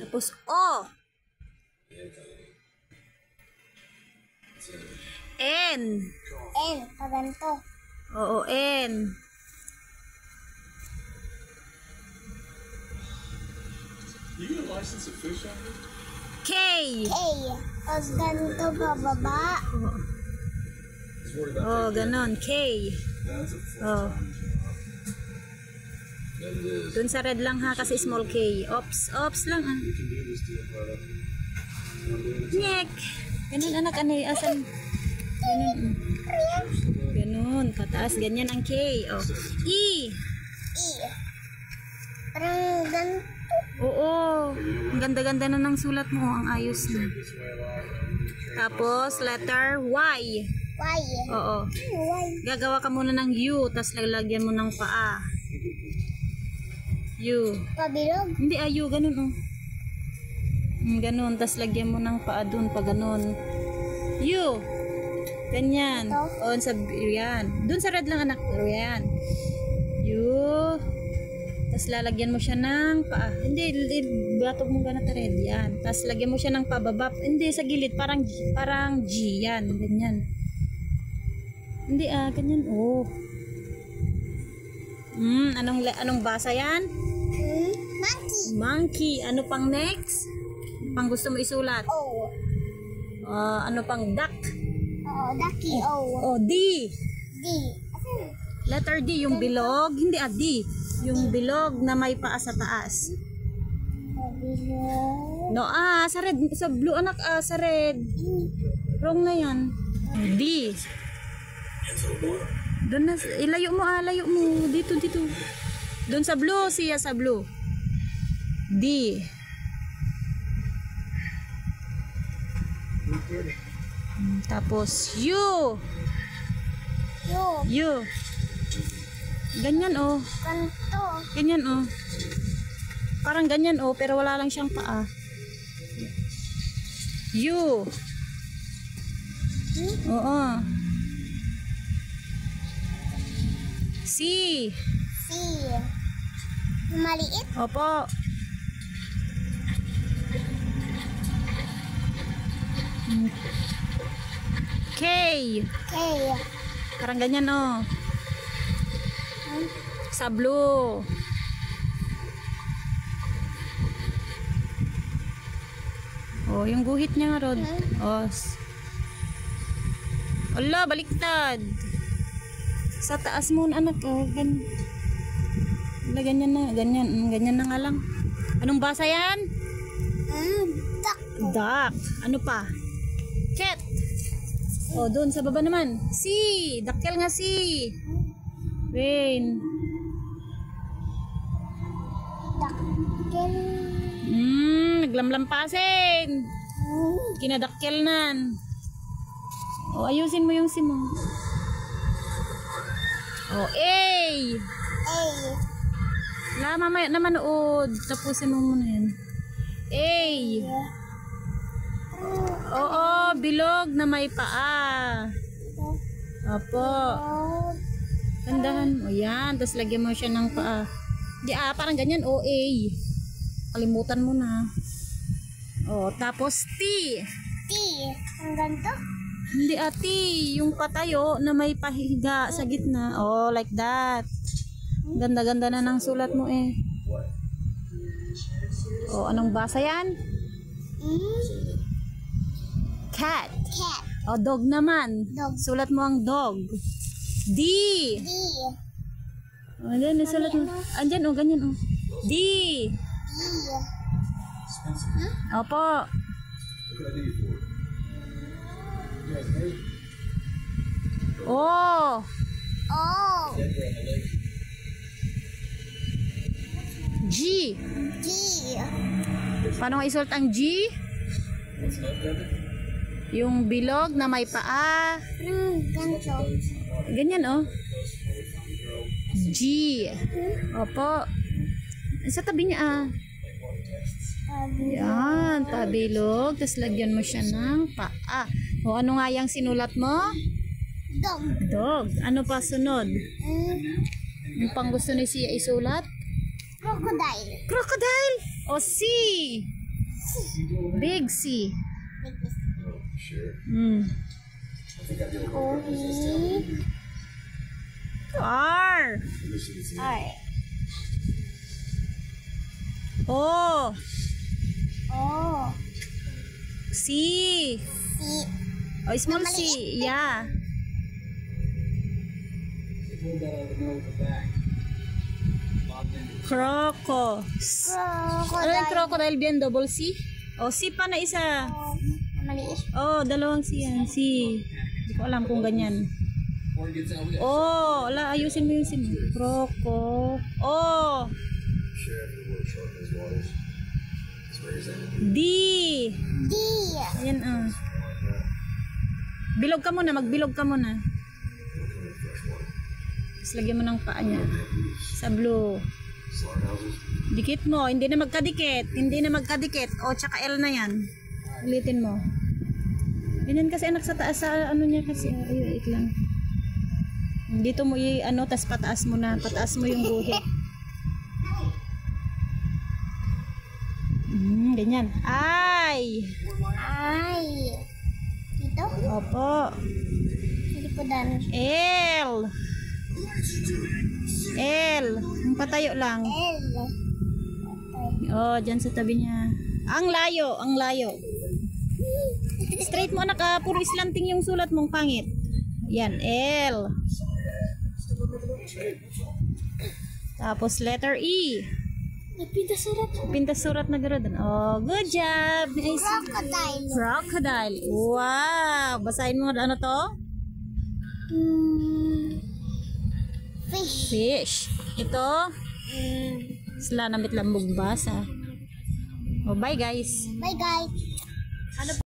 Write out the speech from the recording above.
Tapos O. N. N, paganto. Oo, N. You get a license to fish out here? K. K, tapos ganito pababa. Oh, ganon. K. That's a Oh. full-time job. That it is. Dun sa red lang ha, kasi small K. Ops lang ah. We can do this deal, brother. One day at a time. Nyek. Ganun anak, ano asan? Ganun. Ganun, pataas. Ganyan ang K. Oh. E. E, parang ganito. Oo. Ang ganda-ganda na ng sulat mo. Ang ayos na. Tapos, letter Y. Y. Oo. Y. Gagawa ka muna ng U, tapos lalagyan mo ng paa. U. Pabilog. Hindi, U. Ganun, oh. Ganun, tapos lagyan mo ng paa dun, pa ganun. U. Ganyan. Ito? O, yan. Dun sa red lang, anak. Yan. U. Tapos lalagyan mo siya ng paa. Hindi, batog mo ganat red. Yan. Tapos lagyan mo siya ng pababa. Hindi, sa gilid. Parang G. Yan. Ganyan. Hindi ganyan. Oh. Anong basa yan? Monkey. Monkey. Ano pang next? Pang gusto mo isulat? O. Ano pang duck? Oo, ducky. O. Oh, D. D. Letter D. Yung bilog. Hindi, D. Yung bilog na may paa sa taas. Pabilog. No, sa red. Sa blue, anak. Sa red. Wrong na yan. D. Doon na. Ilayo mo, layo mo. Dito. Doon sa blue. Siya sa blue. D. Tapos U. U. U. Ganyan oh. Kanto. Ganyan oh. Parang ganyan oh, pero wala lang siyang paa. U. Oo. C. C. Maliit. Opo. K. K. Parang ganyan oh. Sa blue. Oh, yung guhit niya nga, Rod. Oh. Ala, baliktad. Sa taas mo na, anak. Oh, ganyan na. Ganyan na nga lang. Anong basa yan? Duck. Duck. Ano pa? Cat. Oh, doon sa baba naman. C. Dakkel nga C. Rain. Dakkel. Naglamlampasin. Kinadakkel nan. O, ayusin mo yung si mo. O, A. A. Mamaya na manood. Tapusin mo muna yan. A. Oo, bilog na may paa. Opo. Tandahan mo yan. Tapos lagyan mo siya ng paa. Di parang ganyan. O, A. Kalimutan mo na. O, tapos T. T. Ang ganito. Hindi T. Yung patayo na may pahiga sa gitna. Oh, like that. Ganda-ganda na ng sulat mo eh. O, anong basa yan? Cat. Cat. O, dog naman. Dog. Sulat mo ang dog. D. D. O, andyan, sulat mo. Andyan, o, ganyan, o. D. D. Opo. What can I do you for? You guys married? O. O. G. G. Paano nga isulat ang G? What's that, brother? Yung bilog na may paa. Ganito. Ganyan, oh. G. Opo. Sa tabi niya, Yan, pabilog. Tapos lagyan mo siya ng paa. O, ano nga yung sinulat mo? Dog. Dog. Ano pa sunod? Yung pang gusto ni siya isulat? Crocodile. Crocodile. O C. Big C. Oh, sure. Mm. I think I'd be able to O, resist E, R. that. R. O. O, C. C. O, small C. Yeah. Pull that out of the middle of the back. Locked into it. Croco. Ano yung crocodile bien? Double C? O, C pa na isa. Maliit. Oh, dalawang C yan. C. Hindi ko alam kung ganyan. Or it gets out with it. Oh, ala, ayusin mo yung C mo. Croco. Oh, Sure, after the word short in those waters. It's where he's at. D. D. Ayan ah. Bilog ka muna, magbilog ka muna. Come in fresh water. Tapos lagyan mo ng paa niya. Sa blue. Slaughterhouses. Dikit mo, hindi na magkadikit. Hindi na magkadikit. O, tsaka L na yan. Ulitin mo. Ganyan kasi anak sa taas, sa ano niya kasi. Ay, wait lang. Dito mo ano, tas pataas mo na. Pataas mo yung guhit. Ganyan. Ay! Ay. Dito? Opo. Sa likodan. L. L. Yung patayo lang. L. Oh, dyan sa tabi niya. Ang layo, ang layo. Straight mo anak, puro slanting yung sulat mong pangit. Yan, L. Tapos letter E. Nagpinta surat. Pintas surat na gano'n. Oh, good job. Nice. Crocodile. Crocodile. Wow. Basahin mo ano to? Fish. Fish. Ito, sila namit lambog basa. Oh, bye guys. Bye guys. Ano